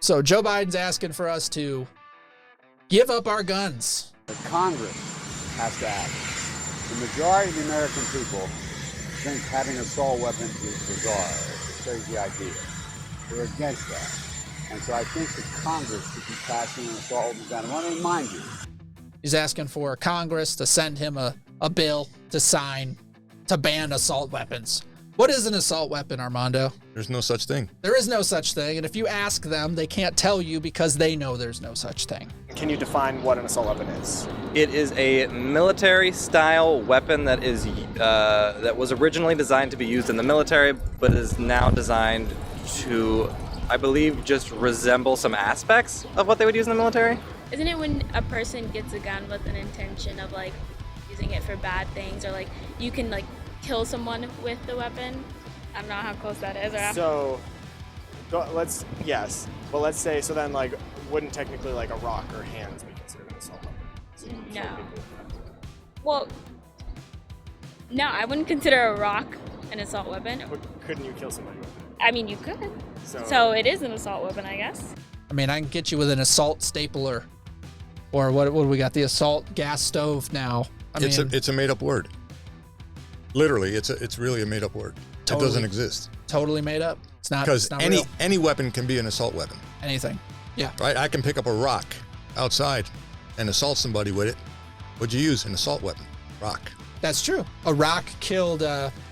So Joe Biden's asking for us to give up our guns. But Congress has to act. The majority of the American people think having assault weapons is bizarre. It's a crazy idea. They're against that. And so I think that Congress should be passing an assault weapons ban. I want to remind you. He's asking for Congress to send him a bill to sign to ban assault weapons. What is an assault weapon, Armando? There's no such thing. There is no such thing, and if you ask them, they can't tell you because they know there's no such thing. Can you define what an assault weapon is? It is a military-style weapon that is that was originally designed to be used in the military, but is now designed to, I believe, just resemble some aspects of what they would use in the military. Isn't it when a person gets a gun with an intention of like using it for bad things, or like you can like kill someone with the weapon? I don't know how close that is. So, yes. But let's say, so then like, wouldn't technically like a rock or hands be considered an assault weapon? No. Well, no, I wouldn't consider a rock an assault weapon. But couldn't you kill somebody with it? I mean, you could. So it is an assault weapon, I guess. I mean, I can get you with an assault stapler, or what do we got? The assault gas stove now. It's a made up word. Literally, it's really a made up word. Totally, it doesn't exist. Totally made up. It's not because real. any weapon can be an assault weapon. Anything. Yeah. Right. I can pick up a rock outside and assault somebody with it. What'd you use? An assault weapon. Rock. That's true. A rock killed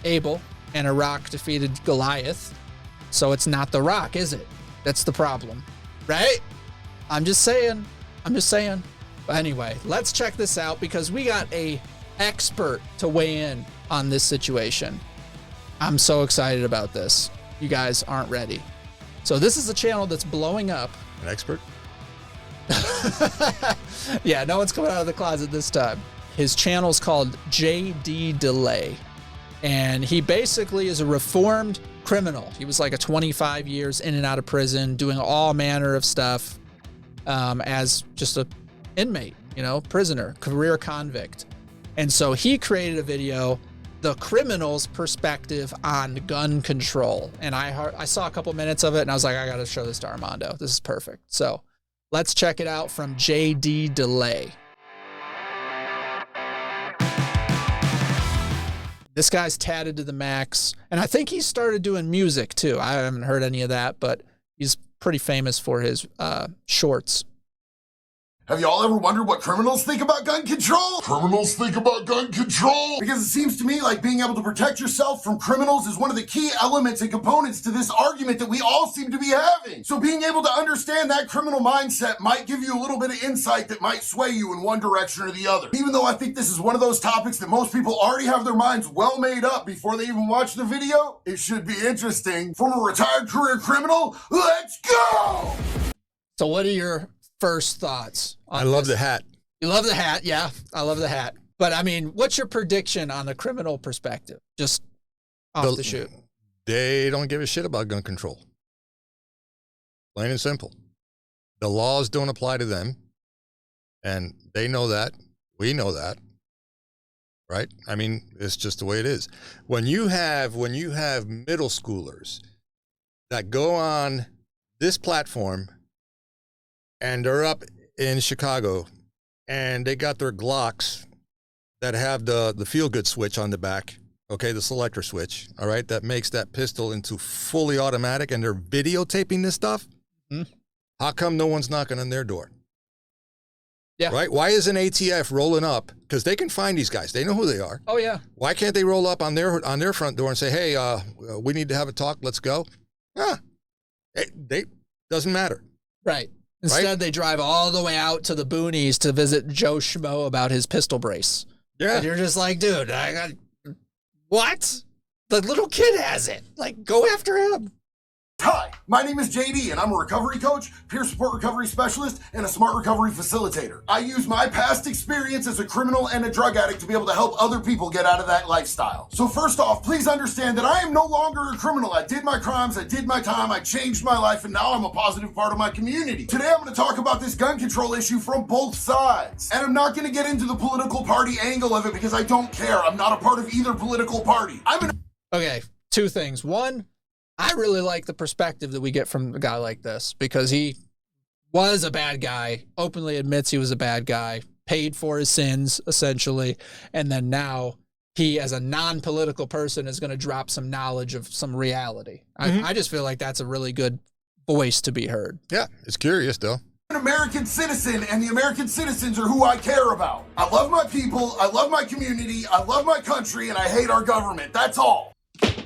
Abel, and a rock defeated Goliath. So it's not the rock, is it? That's the problem, right? I'm just saying. But anyway, let's check this out because we got a expert to weigh in on this situation. I'm so excited about this. You guys aren't ready. So this is a channel that's blowing up. An expert? Yeah, no one's coming out of the closet this time. His channel's called JD Delay. And he basically is a reformed criminal. He was like a 25 years in and out of prison, doing all manner of stuff as just a inmate, prisoner, career convict. And so he created a video, The Criminal's Perspective on Gun Control. And I saw a couple minutes of it and I was like, I got to show this to Armando. This is perfect. So let's check it out from JD Delay. This guy's tatted to the max. And I think he started doing music too. I haven't heard any of that, but he's pretty famous for his shorts. Have y'all ever wondered what criminals think about gun control? Criminals think about gun control? Because it seems to me like being able to protect yourself from criminals is one of the key elements and components to this argument that we all seem to be having. So being able to understand that criminal mindset might give you a little bit of insight that might sway you in one direction or the other. Even though I think this is one of those topics that most people already have their minds well made up before they even watch the video, it should be interesting. From a retired career criminal, let's go! So what are your first thoughts on I love the hat. You love the hat, yeah. I love the hat. But I mean, what's your prediction on the criminal perspective? Just off the shoot. They don't give a shit about gun control. Plain and simple. The laws don't apply to them. And they know that. We know that. Right? I mean, it's just the way it is. When you have middle schoolers that go on this platform and they're up in Chicago, and they got their Glocks that have the feel-good switch on the back, okay, the selector switch, all right, that makes that pistol into fully automatic, and they're videotaping this stuff. Mm-hmm. How come no one's knocking on their door? Yeah. Right? Why isn't ATF rolling up? Because they can find these guys. They know who they are. Oh, yeah. Why can't they roll up on their front door and say, hey, we need to have a talk, let's go? Doesn't matter. Right. Instead, they drive all the way out to the boonies to visit Joe Schmo about his pistol brace. Yeah. And you're just like, dude, what? The little kid has it. Like, go after him. Hi, my name is JD, and I'm a recovery coach, peer support recovery specialist, and a smart recovery facilitator. I use my past experience as a criminal and a drug addict to be able to help other people get out of that lifestyle. So first off, please understand that I am no longer a criminal. I did my crimes, I did my time, I changed my life, and now I'm a positive part of my community. Today I'm going to talk about this gun control issue from both sides. And I'm not going to get into the political party angle of it because I don't care. I'm not a part of either political party. Okay, two things. One, I really like the perspective that we get from a guy like this because he was a bad guy, openly admits he was a bad guy, paid for his sins, essentially, and then now he, as a non-political person, is going to drop some knowledge of some reality. I just feel like that's a really good voice to be heard. Yeah, it's curious, though. An American citizen, and the American citizens are who I care about. I love my people, I love my community, I love my country, and I hate our government. That's all.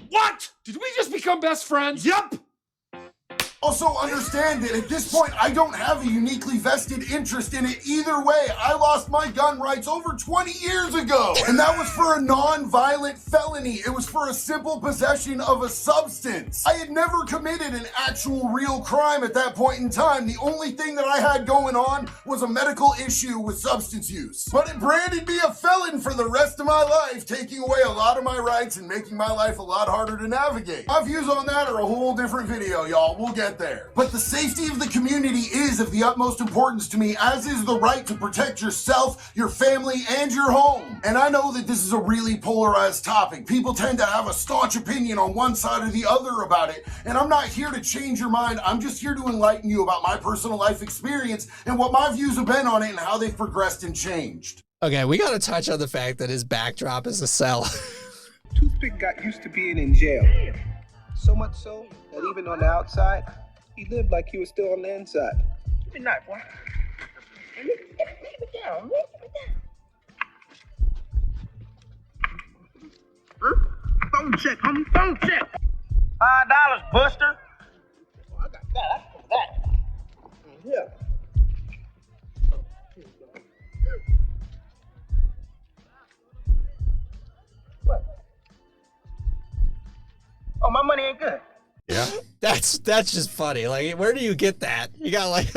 What? Did we just become best friends? Yup. Also understand that at this point, I don't have a uniquely vested interest in it either way. I lost my gun rights over 20 years ago, and that was for a non-violent felony. It was for a simple possession of a substance. I had never committed an actual real crime at that point in time. The only thing that I had going on was a medical issue with substance use. But it branded me a felon for the rest of my life, taking away a lot of my rights and making my life a lot harder to navigate. My views on that are a whole different video, y'all. We'll get there. But the safety of the community is of the utmost importance to me, as is the right to protect yourself, your family, and your home. And I know that this is a really polarized topic. People tend to have a staunch opinion on one side or the other about it, and I'm not here to change your mind. I'm just here to enlighten you about my personal life experience and what my views have been on it and how they've progressed and changed. Okay, we got to touch on the fact that his backdrop is a cell. Toothpick got used to being in jail. So much so that even on the outside, he lived like he was still on the inside. Give me a knife, boy. Leave it down. Leave it down. Phone check, homie. Phone check. $5, Buster. Oh, I got that. I got that. Yeah. What? Oh, my money ain't good. Yeah. That's just funny. Like, where do you get that? You got like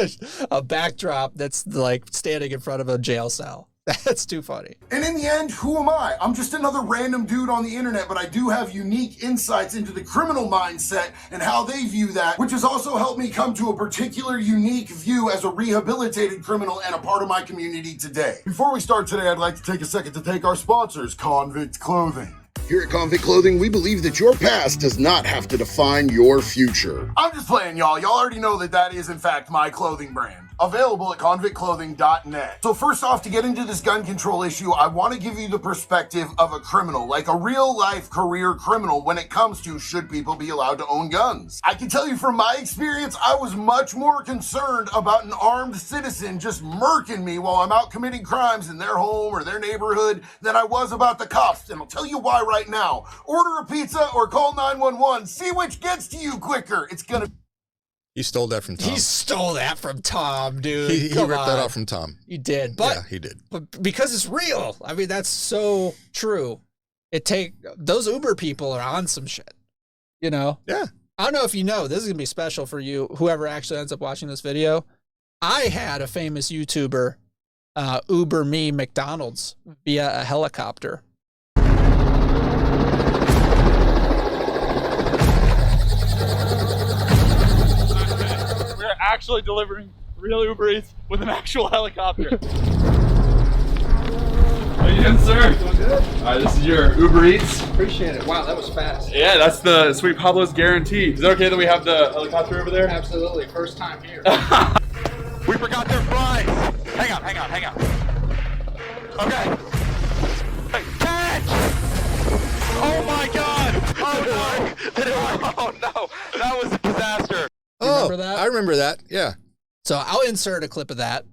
a backdrop that's like standing in front of a jail cell. That's too funny. And in the end, who am I? I'm just another random dude on the internet, but I do have unique insights into the criminal mindset and how they view that, which has also helped me come to a particular unique view as a rehabilitated criminal and a part of my community today. Before we start today, I'd like to take a second to thank our sponsors, Convict Clothing. Here at Convict Clothing, we believe that your past does not have to define your future. I'm just playing, y'all. Y'all already know that that is, in fact, my clothing brand. Available at convictclothing.net. So first off, to get into this gun control issue, I want to give you the perspective of a criminal, like a real-life career criminal, when it comes to should people be allowed to own guns. I can tell you from my experience, I was much more concerned about an armed citizen just murking me while I'm out committing crimes in their home or their neighborhood than I was about the cops, and I'll tell you why right now. Order a pizza or call 911. See which gets to you quicker. It's gonna... He stole that from Tom. He stole that from Tom, dude. He ripped that off from Tom. He did, but yeah, he did. But because it's real. I mean, that's so true. Those Uber people are on some shit, you know? Yeah. I don't know if you know, this is gonna be special for you, whoever actually ends up watching this video. I had a famous YouTuber Uber me McDonald's via a helicopter. Actually delivering real Uber Eats with an actual helicopter. How you doing, sir? Doing good. All right, this is your Uber Eats. Appreciate it. Wow, that was fast. Yeah, that's the Sweet Pablo's guarantee. Is it okay that we have the helicopter over there? Absolutely. First time here. We forgot their fries. Hang on. Okay. Hey, catch! Oh my God! Oh no! Oh no! That was a disaster. Remember that? I remember that, yeah. So I'll insert a clip of that.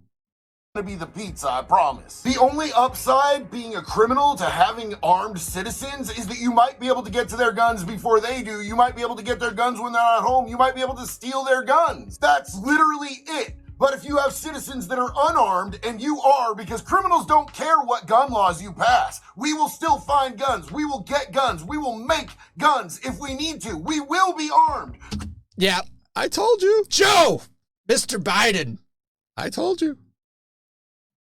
To be the pizza, I promise. The only upside being a criminal to having armed citizens is that you might be able to get to their guns before they do. You might be able to get their guns when they're not home. You might be able to steal their guns. That's literally it. But if you have citizens that are unarmed, and you are, because criminals don't care what gun laws you pass, we will still find guns. We will get guns. We will make guns if we need to. We will be armed. Yeah. I told you. Joe! Mr. Biden. I told you.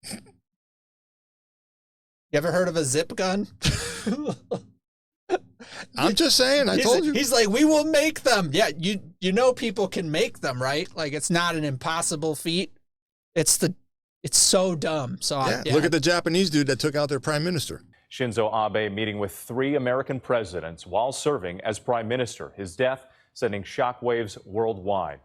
You ever heard of a zip gun? I'm just saying, I told you. He's like, we will make them. Yeah, you know people can make them, right? Like, it's not an impossible feat. It's so dumb. So yeah, look at the Japanese dude that took out their prime minister. Shinzo Abe meeting with 3 American presidents while serving as prime minister. His death sending shockwaves worldwide.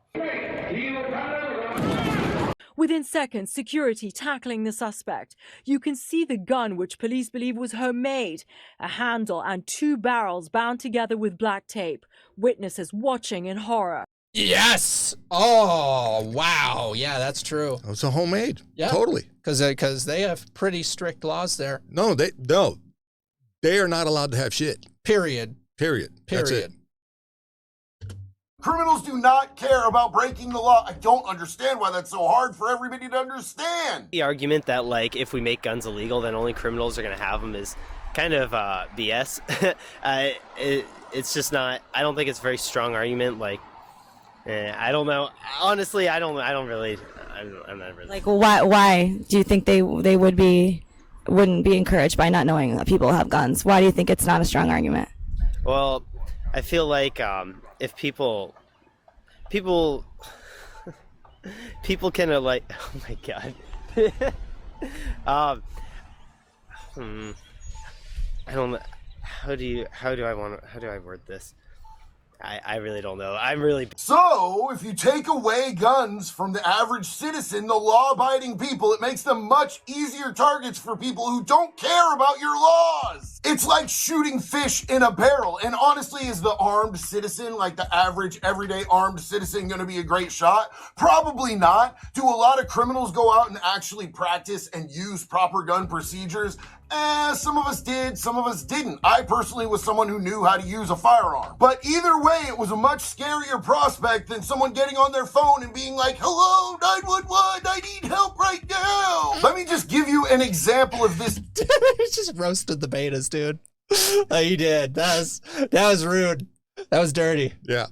Within seconds, security tackling the suspect. You can see the gun, which police believe was homemade, a handle and 2 barrels bound together with black tape. Witnesses watching in horror. Yes. Oh, wow. Yeah, that's true. It's a homemade. Yeah. Totally. Because they have pretty strict laws there. No, they are not allowed to have shit. Period. That's it. Criminals do not care about breaking the law. I don't understand why that's so hard for everybody to understand. The argument that, like, if we make guns illegal, then only criminals are going to have them is kind of BS. It's just not, I don't think it's a very strong argument. Like, I don't know. Honestly, I'm not really. Like, why do you think they wouldn't be encouraged by not knowing that people have guns? Why do you think it's not a strong argument? Well, I feel like if people kind of like, oh my god, I don't know. How do I word this? I really don't know. So, if you take away guns from the average citizen, the law-abiding people, it makes them much easier targets for people who don't care about your laws. It's like shooting fish in a barrel. And honestly, is the armed citizen, like the average everyday armed citizen, going to be a great shot? Probably not. Do a lot of criminals go out and actually practice and use proper gun procedures? Some of us did, some of us didn't. I personally was someone who knew how to use a firearm. But either way, it was a much scarier prospect than someone getting on their phone and being like, hello, 911, I need help right now. Let me just give you an example of this. He just roasted the betas, dude. He did. That was rude. That was dirty. Yeah.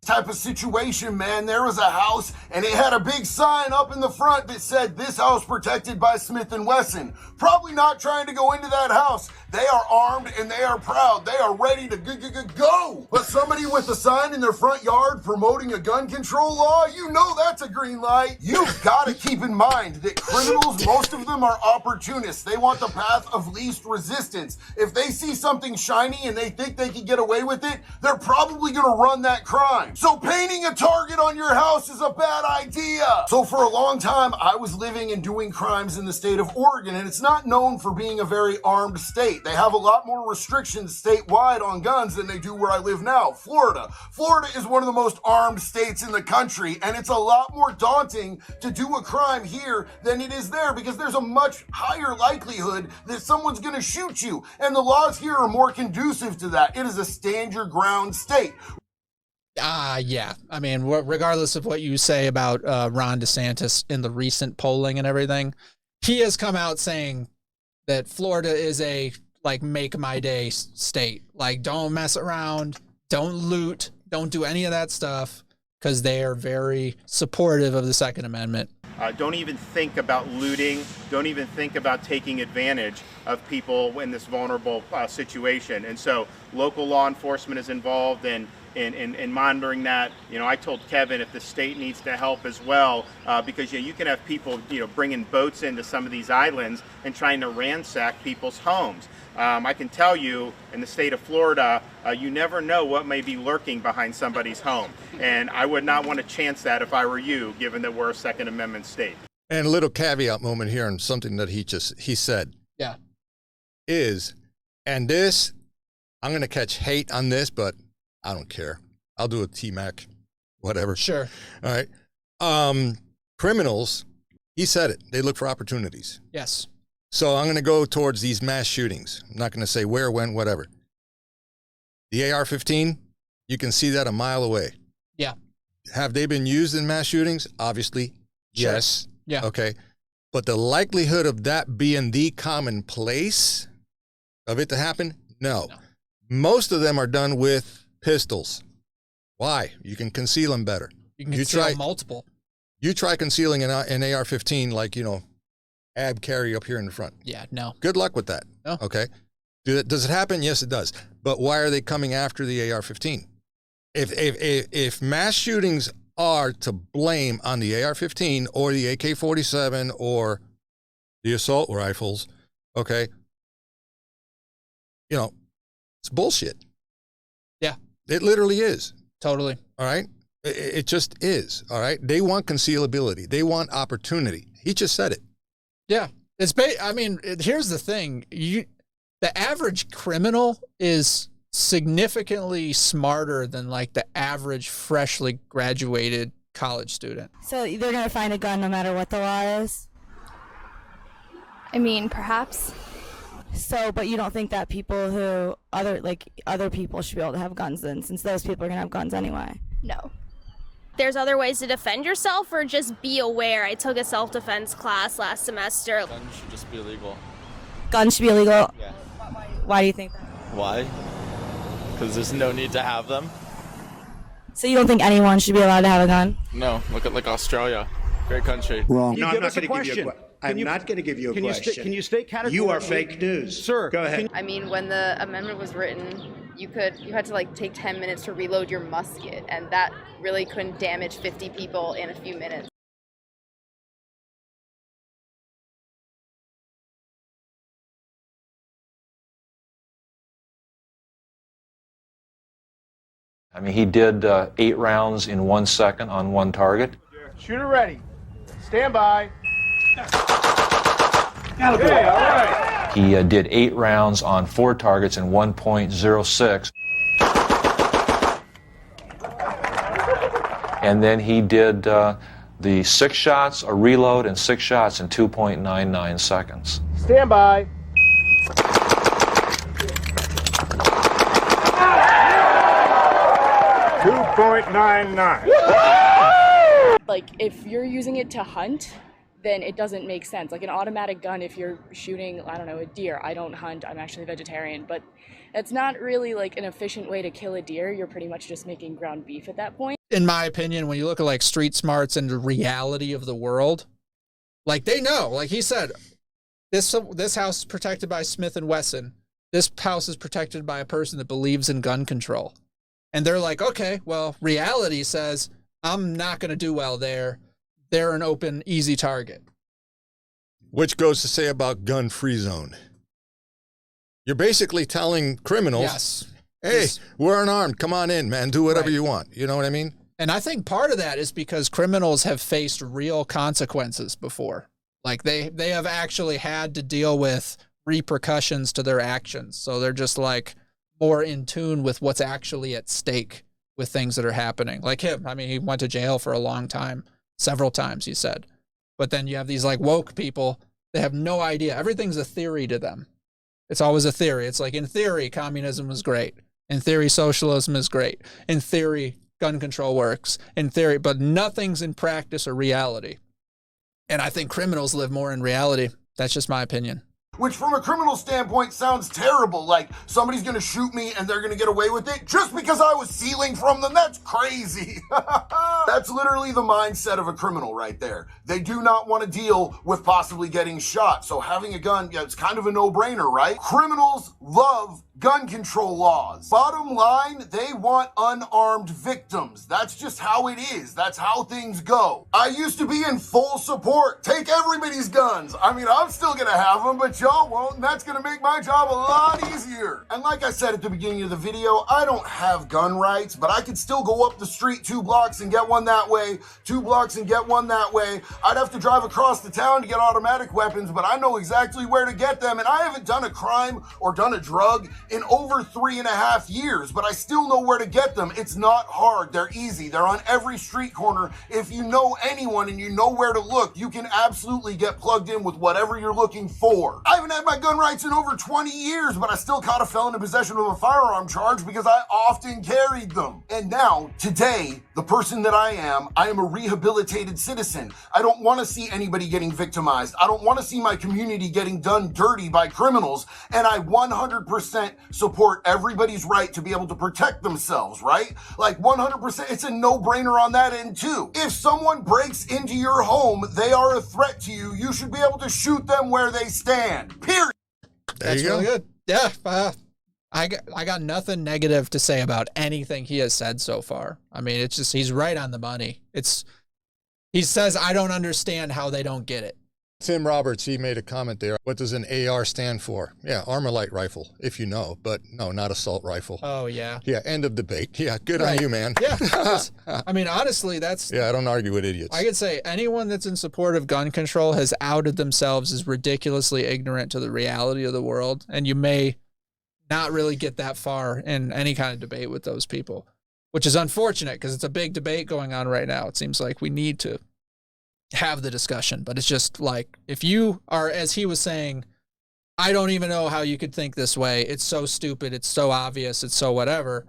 Type of situation, man. There was a house and it had a big sign up in the front that said, this house protected by Smith & Wesson. Probably not trying to go into that house. They are armed and they are proud. They are ready to go. But somebody with a sign in their front yard promoting a gun control law, you know that's a green light. You've got to keep in mind that criminals, most of them are opportunists. They want the path of least resistance. If they see something shiny and they think they can get away with it, they're probably going to run that crime. So painting a target on your house is a bad idea. So for a long time, I was living and doing crimes in the state of Oregon, and it's not known for being a very armed state. They have a lot more restrictions statewide on guns than they do where I live now, Florida. Florida is one of the most armed states in the country, and it's a lot more daunting to do a crime here than it is there because there's a much higher likelihood that someone's going to shoot you, and the laws here are more conducive to that. It is a stand your ground state. Yeah. I mean, regardless of what you say about Ron DeSantis in the recent polling and everything, he has come out saying that Florida is a, like, make my day state. Like, don't mess around, don't loot, don't do any of that stuff, because they are very supportive of the Second Amendment. Don't even think about looting. Don't even think about taking advantage of people in this vulnerable situation. And so local law enforcement is involved in monitoring that. You know, I told Kevin if the state needs to help as well, because you can have people, bringing boats into some of these islands and trying to ransack people's homes. I can tell you, in the state of Florida, you never know what may be lurking behind somebody's home. And I would not want to chance that if I were you, given that we're a Second Amendment state. And a little caveat moment here on something that he said. Yeah. And this, I'm going to catch hate on this, but I don't care. I'll do a T-Mac, whatever. Sure. All right. Criminals, he said it, they look for opportunities. Yes. So I'm going to go towards these mass shootings. I'm not going to say where, when, whatever. The AR-15, you can see that a mile away. Yeah. Have they been used in mass shootings? Obviously, sure. Yes. Yeah. Okay. But the likelihood of that being the commonplace of it to happen? No. Most of them are done with pistols. Why? You can conceal them better. You can conceal multiple. You try concealing an AR-15 like, ab carry up here in the front. Yeah, no. Good luck with that. No. Okay. Does it happen? Yes, it does. But why are they coming after the AR-15? If mass shootings are to blame on the AR-15 or the AK-47 or the assault rifles, okay, it's bullshit. Yeah. It literally is. Totally. All right? It just is, all right? They want concealability. They want opportunity. He just said it. Yeah. Here's the thing. The average criminal is significantly smarter than like the average freshly graduated college student. So they're going to find a gun no matter what the law is? I mean, perhaps. So, but you don't think that people who, other people should be able to have guns then, since those people are going to have guns anyway? No. There's other ways to defend yourself, or just be aware. I took a self-defense class last semester. Guns should just be illegal. Guns should be illegal? Yeah. Why do you think that? Why? Because there's no need to have them. So you don't think anyone should be allowed to have a gun? No. Look at like Australia. Great country. Wrong. No, I'm not going to give you a question. I'm not going to give you a question. Can you state categorically? You are fake news. Sir, go ahead. I mean, when the amendment was written, you had to like take 10 minutes to reload your musket, and that really couldn't damage 50 people in a few minutes. I mean, he did 8 rounds in 1 second on one target. Shooter ready. Stand by. Okay, all right. He did 8 rounds on 4 targets in 1.06. And then he did the 6 shots, a reload, and 6 shots in 2.99 seconds. Stand by. Like, if you're using it to hunt, then it doesn't make sense. Like an automatic gun, if you're shooting, I don't know, a deer. I don't hunt, I'm actually vegetarian, but it's not really like an efficient way to kill a deer. You're pretty much just making ground beef at that point. In my opinion, when you look at like street smarts and the reality of the world, like they know, like he said, this house is protected by Smith & Wesson. This house is protected by a person that believes in gun control. And they're like, okay, well, reality says I'm not going to do well there. They're an open, easy target. Which goes to say about gun-free zone. You're basically telling criminals, yes, hey, we're unarmed. Come on in, man. Do whatever you want. You know what I mean? And I think part of that is because criminals have faced real consequences before. Like they have actually had to deal with repercussions to their actions. So they're just like more in tune with what's actually at stake with things that are happening. Like him. I mean, he went to jail for a long time, several times, he said. But then you have these like woke people, they have no idea. Everything's a theory to them. It's always a theory. It's like, in theory, communism is great. In theory, socialism is great. In theory, gun control works. In theory, but nothing's in practice or reality. And I think criminals live more in reality. That's just my opinion. Which from a criminal standpoint sounds terrible. Like somebody's gonna shoot me and they're gonna get away with it just because I was stealing from them. That's crazy. That's literally the mindset of a criminal right there. They do not want to deal with possibly getting shot. So having a gun, yeah, it's kind of a no-brainer, right? Criminals love gun control laws. Bottom line, they want unarmed victims. That's just how it is. That's how things go. I used to be in full support. Take everybody's guns. I mean, I'm still gonna have them, but y'all won't, and that's gonna make my job a lot easier. And like I said at the beginning of the video, I don't have gun rights, but I could still go up the street 2 blocks and get one that way, 2 blocks and get one that way. I'd have to drive across the town to get automatic weapons, but I know exactly where to get them, and I haven't done a crime or done a drug in over 3.5 years, but I still know where to get them. It's not hard. They're easy. They're on every street corner. If you know anyone and you know where to look, you can absolutely get plugged in with whatever you're looking for. I haven't had my gun rights in over 20 years, but I still caught a felon in possession of a firearm charge because I often carried them. And now, today, the person that I am a rehabilitated citizen. I don't want to see anybody getting victimized. I don't want to see my community getting done dirty by criminals, and I 100% support everybody's right to be able to protect themselves, right? Like 100%, it's a no-brainer on that end too. If someone breaks into your home, they are a threat to you. You should be able to shoot them where they stand, period. That's really good. Yeah, I got nothing negative to say about anything he has said so far. I mean, it's just, he's right on the money. He says, I don't understand how they don't get it. Tim Roberts, he made a comment there. What does an AR stand for? Yeah, armor light rifle, if you know, but no, not assault rifle. Oh, yeah. Yeah, end of debate. Yeah, good on you, man. Yeah. I mean, honestly, that's... Yeah, I don't argue with idiots. I could say anyone that's in support of gun control has outed themselves as ridiculously ignorant to the reality of the world, and you may not really get that far in any kind of debate with those people, which is unfortunate because it's a big debate going on right now. It seems like we need to have the discussion, but it's just like, if you are, as he was saying, I don't even know how you could think this way. It's so stupid. It's so obvious. It's so whatever.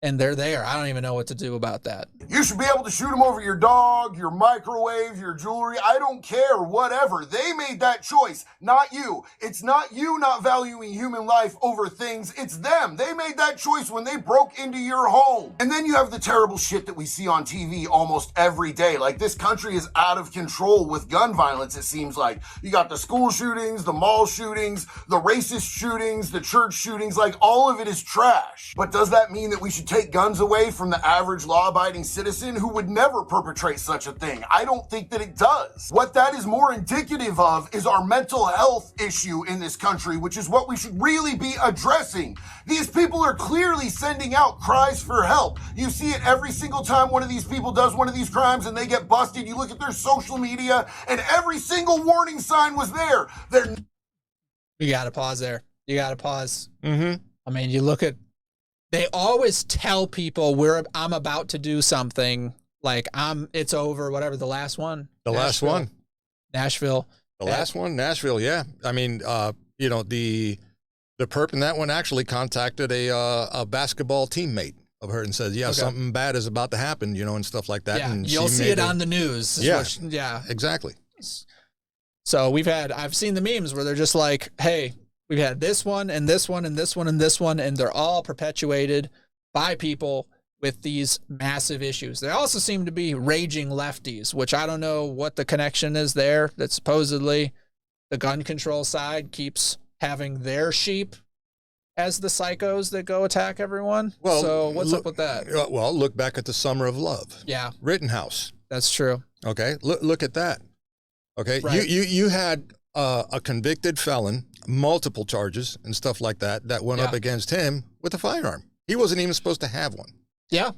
And they're there. I don't even know what to do about that. You should be able to shoot them over your dog, your microwave, your jewelry. I don't care, whatever. They made that choice, not you. It's not you not valuing human life over things. It's them. They made that choice when they broke into your home. And then you have the terrible shit that we see on TV almost every day. Like, this country is out of control with gun violence, it seems like. You got the school shootings, the mall shootings, the racist shootings, the church shootings. Like, all of it is trash. But does that mean that we should take guns away from the average law-abiding citizen who would never perpetrate such a thing? I don't think that it does. What that is more indicative of is our mental health issue in this country, which is what we should really be addressing. These people are clearly sending out cries for help. You see it every single time one of these people does one of these crimes and they get busted. You look at their social media and every single warning sign was there. You got to pause there. You got to pause. Mm-hmm. I mean, you look at, they always tell people I'm about to do something, like it's over, whatever. The last one. Nashville. The last one, Nashville. Yeah. I mean, you know, the perp in that one actually contacted a basketball teammate of her and said, yeah, something bad is about to happen, you know, and stuff like that. Yeah, and you'll see it on the news. Yeah, exactly. So I've seen the memes where they're just like, hey, we've had this one and this one and this one and this one, and they're all perpetuated by people with these massive issues. They also seem to be raging lefties, which I don't know what the connection is there, that supposedly the gun control side keeps having their sheep as the psychos that go attack everyone. Well, so what's up with that? Well, look back at the Summer of Love. Yeah. Rittenhouse. That's true. Okay. Look at that. Okay. Right. You had a convicted felon, multiple charges and stuff like that went up against him with a firearm. He wasn't even supposed to have one. Yeah,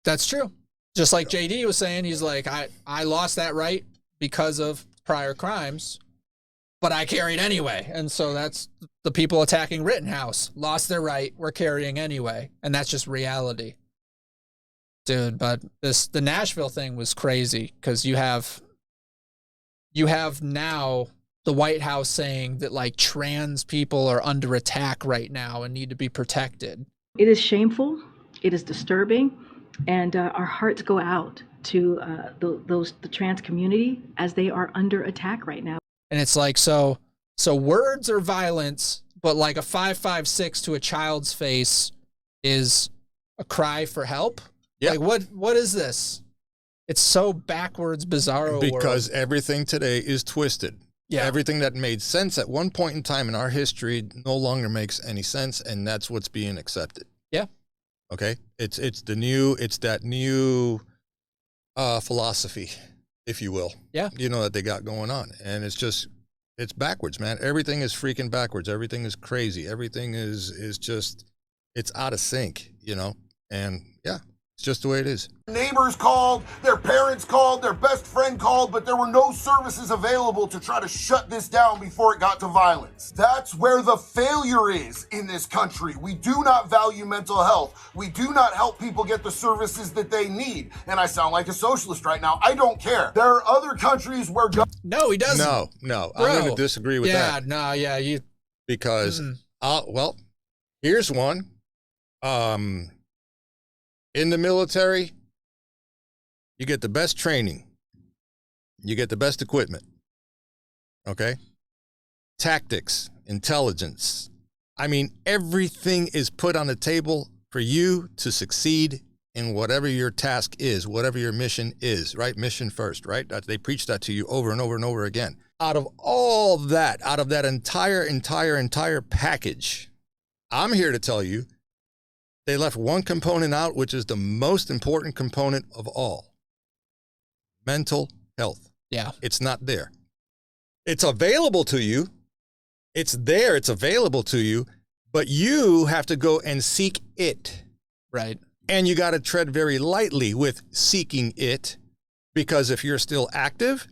that's true. Just like JD was saying, he's like, I lost that right because of prior crimes, but I carried anyway. And so that's the people attacking Rittenhouse lost their right. We're carrying anyway. And that's just reality. Dude, but the Nashville thing was crazy because you have now the White House saying that like trans people are under attack right now and need to be protected. It is shameful. It is disturbing, and our hearts go out to the trans community as they are under attack right now. And it's like, so words are violence, but like a 5.56 to a child's face is a cry for help. Yeah. Like what is this? It's so backwards, bizarro. Because world. Everything today is twisted. Yeah. Everything that made sense at one point in time in our history no longer makes any sense, and that's what's being accepted. Yeah. Okay. It's that new philosophy, if you will. Yeah. You know, that they got going on. And it's backwards, man. Everything is freaking backwards. Everything is crazy. Everything is just, it's out of sync, you know? And yeah, it's just the way it is. Neighbors called, their parents called, their best friend called, but there were no services available to try to shut this down before it got to violence. That's where the failure is in this country. We do not value mental health. We do not help people get the services that they need. And I sound like a socialist right now. I don't care. There are other countries where... No, he doesn't. No. Bro. I'm going to disagree with that. You... Because, well, here's one. In the military, you get the best training. You get the best equipment. Okay? Tactics, intelligence. I mean, everything is put on the table for you to succeed in whatever your task is, whatever your mission is, right? Mission first, right? They preach that to you over and over and over again. Out of all that, out of that entire package, I'm here to tell you, they left one component out, which is the most important component of all. Mental health. Yeah. It's not there. It's available to you. It's there. It's available to you. But you have to go and seek it. Right. And you got to tread very lightly with seeking it, because if you're still active,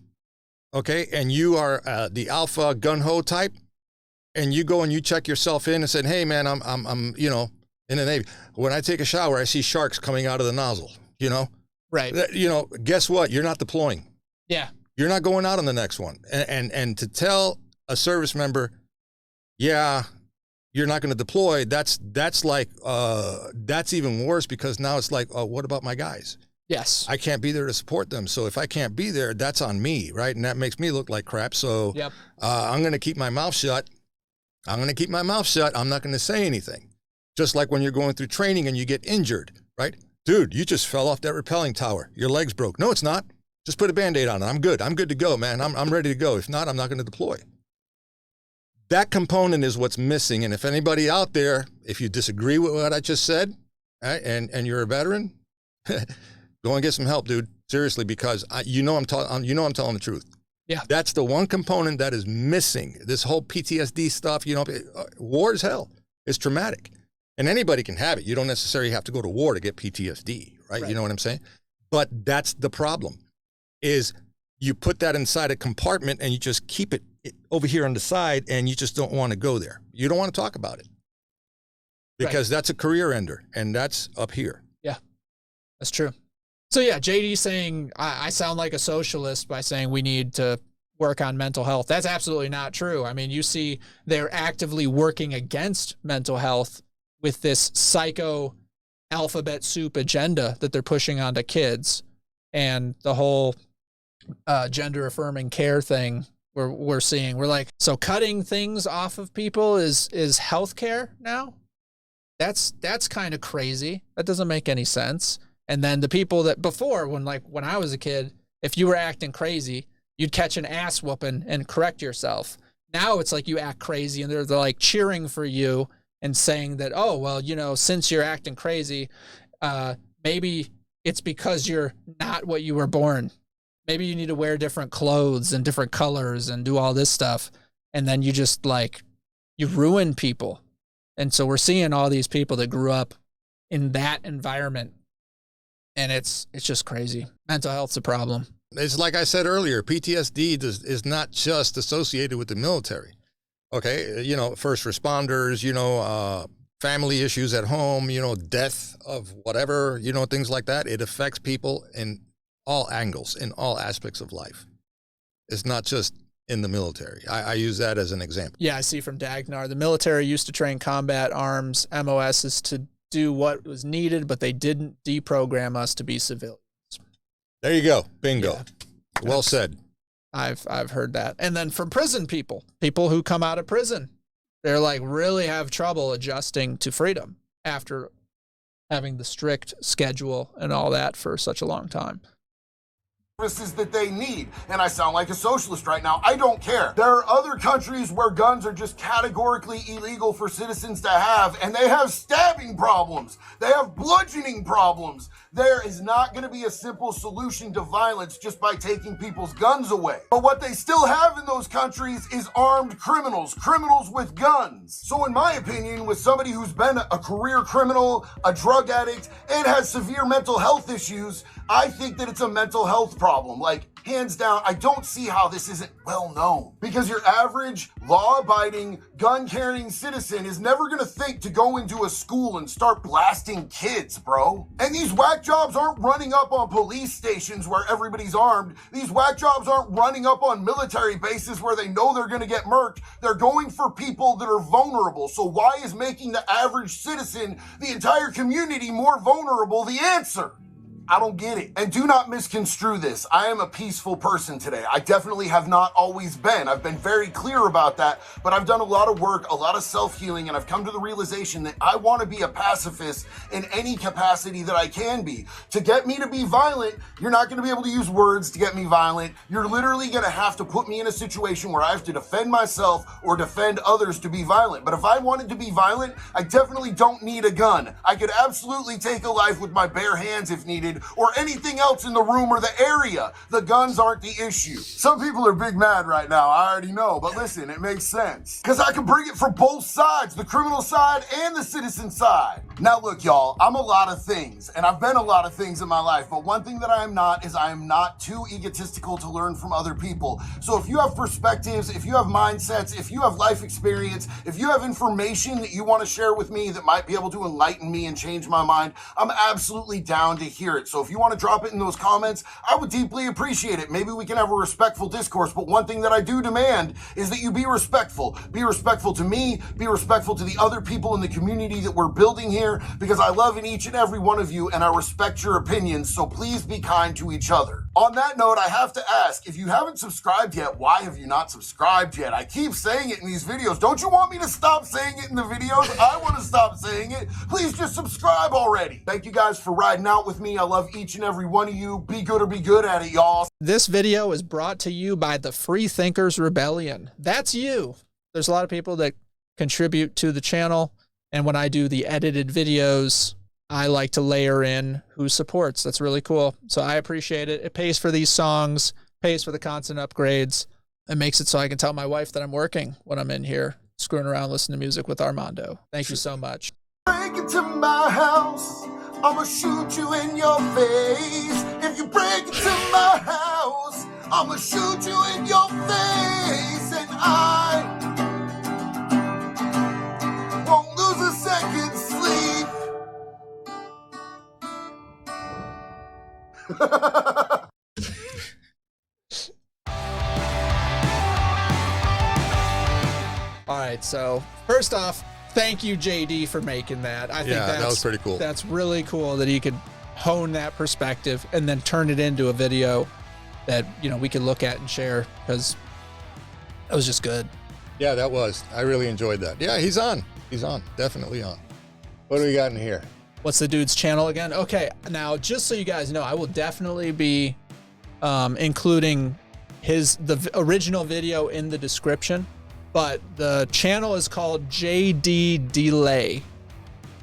okay, and you are the alpha gun-ho type, and you go and you check yourself in and say, hey, man, I'm you know, in the Navy. When I take a shower, I see sharks coming out of the nozzle, you know? Right. You know, guess what? You're not deploying. Yeah. You're not going out on the next one. And to tell a service member, yeah, you're not going to deploy, that's like, that's even worse, because now it's like, oh, what about my guys? Yes. I can't be there to support them. So if I can't be there, that's on me, right? And that makes me look like crap. So yep. I'm going to keep my mouth shut. I'm going to keep my mouth shut. I'm not going to say anything. Just like when you're going through training and you get injured, right? Dude, you just fell off that rappelling tower. Your leg's broke. No, it's not. Just put a Band-Aid on it. I'm good. I'm good to go, man. I'm ready to go. If not, I'm not going to deploy. That component is what's missing. And if anybody out there, if you disagree with what I just said, right, and you're a veteran, go and get some help, dude. Seriously, because you know I'm telling the truth. Yeah. That's the one component that is missing. This whole PTSD stuff, you know, war is hell. It's traumatic. And anybody can have it. You don't necessarily have to go to war to get PTSD, right? You know what I'm saying? But that's the problem, is you put that inside a compartment and you just keep it over here on the side, and you just don't want to go there. You don't want to talk about it, because that's a career ender, and that's up here. Yeah, that's true. So yeah, JD saying I sound like a socialist by saying we need to work on mental health. That's absolutely not true. I mean, you see they're actively working against mental health with this psycho alphabet soup agenda that they're pushing onto kids, and the whole gender affirming care thing we're seeing. We're like, so cutting things off of people is healthcare now? That's kind of crazy. That doesn't make any sense. And then the people that before, when I was a kid, if you were acting crazy, you'd catch an ass whooping and correct yourself. Now it's like you act crazy and they're like cheering for you and saying that, oh, well, you know, since you're acting crazy, maybe it's because you're not what you were born. Maybe you need to wear different clothes and different colors and do all this stuff. And then you just you ruin people. And so we're seeing all these people that grew up in that environment. And it's just crazy. Mental health's a problem. It's like I said earlier, PTSD is not just associated with the military. Okay, you know, first responders, you know, family issues at home, you know, death of whatever, you know, things like that. It affects people in all angles, in all aspects of life. It's not just in the military. I use that as an example. Yeah, I see from Dagnar, the military used to train combat arms, MOSs to do what was needed, but they didn't deprogram us to be civilians. There you go. Bingo. Yeah. Well said. I've heard that. And then from prison people who come out of prison, they're like really have trouble adjusting to freedom after having the strict schedule and all that for such a long time. Services that they need. And I sound like a socialist right now. I don't care. There are other countries where guns are just categorically illegal for citizens to have, and they have stabbing problems. They have bludgeoning problems. There is not going to be a simple solution to violence just by taking people's guns away. But what they still have in those countries is armed criminals with guns. So in my opinion, with somebody who's been a career criminal, a drug addict, and has severe mental health issues, I think that it's a mental health problem. Like, hands down, I don't see how this isn't well known. Because your average, law-abiding, gun-carrying citizen is never gonna think to go into a school and start blasting kids, bro. And these whack jobs aren't running up on police stations where everybody's armed. These whack jobs aren't running up on military bases where they know they're gonna get murked. They're going for people that are vulnerable. So why is making the average citizen, the entire community, more vulnerable the answer? I don't get it. And do not misconstrue this. I am a peaceful person today. I definitely have not always been. I've been very clear about that, but I've done a lot of work, a lot of self-healing, and I've come to the realization that I want to be a pacifist in any capacity that I can be. To get me to be violent, you're not going to be able to use words to get me violent. You're literally going to have to put me in a situation where I have to defend myself or defend others to be violent. But if I wanted to be violent, I definitely don't need a gun. I could absolutely take a life with my bare hands if needed, mind or anything else in the room or the area. The guns aren't the issue. Some people are big mad right now, I already know, but listen, it makes sense. Because I can bring it from both sides, the criminal side and the citizen side. Now look, y'all, I'm a lot of things, and I've been a lot of things in my life, but one thing that I am not is I am not too egotistical to learn from other people. So if you have perspectives, if you have mindsets, if you have life experience, if you have information that you want to share with me that might be able to enlighten me and change my mind, I'm absolutely down to hear it. So if you want to drop it in those comments, I would deeply appreciate it. Maybe we can have a respectful discourse, but one thing that I do demand is that you be respectful. Be respectful to me, be respectful to the other people in the community that we're building here, because I love in each and every one of you and I respect your opinions, so please be kind to each other. On that note, I have to ask, if you haven't subscribed yet, why have you not subscribed yet? I keep saying it in these videos. Don't you want me to stop saying it in the videos? I want to stop saying it. Please just subscribe already. Thank you guys for riding out with me. I love each and every one of you. Be good or be good at it, y'all. This video is brought to you by the Freethinkers Rebellion. That's you. There's a lot of people that contribute to the channel, and when I do the edited videos, I like to layer in who supports. That's really cool. So I appreciate it. It pays for these songs, pays for the constant upgrades. It makes it so I can tell my wife that I'm working when I'm in here screwing around listening to music with Armando. Thank you so much. Break into my house, I'ma shoot you in your face. If you break into my house, I'ma shoot you in your face. And I won't lose a second's sleep. All right, so first off, thank you, JD, for making that. I think that was pretty cool. That's really cool that he could hone that perspective and then turn it into a video that, you know, we could look at and share, because that was just good. Yeah, that was. I really enjoyed that. Yeah, he's on. He's on. Definitely on. What do we got in here? What's the dude's channel again? Okay, now just so you guys know, I will definitely be including the original video in the description, but the channel is called JD Delay,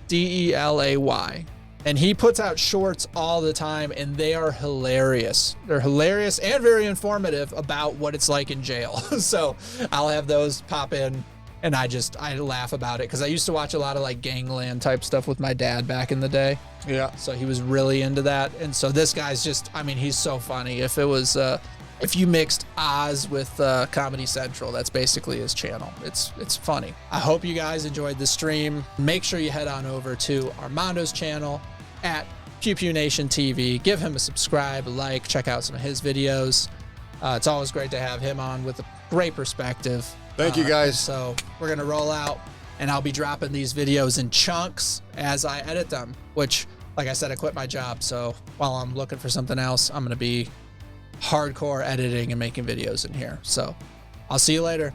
DELAY, and he puts out shorts all the time, and they are hilarious. They're hilarious and very informative about what it's like in jail. So I'll have those pop in. And I laugh about it, because I used to watch a lot of like Gangland type stuff with my dad back in the day. Yeah. So he was really into that. And so this guy's just, I mean, he's so funny. If it was, if you mixed Oz with Comedy Central, that's basically his channel. It's funny. I hope you guys enjoyed the stream. Make sure you head on over to Armando's channel at PewPewNation TV. Give him a subscribe, like, check out some of his videos. It's always great to have him on with a great perspective. Thank you, guys. So we're going to roll out, and I'll be dropping these videos in chunks as I edit them, which, like I said, I quit my job. So while I'm looking for something else, I'm going to be hardcore editing and making videos in here. So I'll see you later.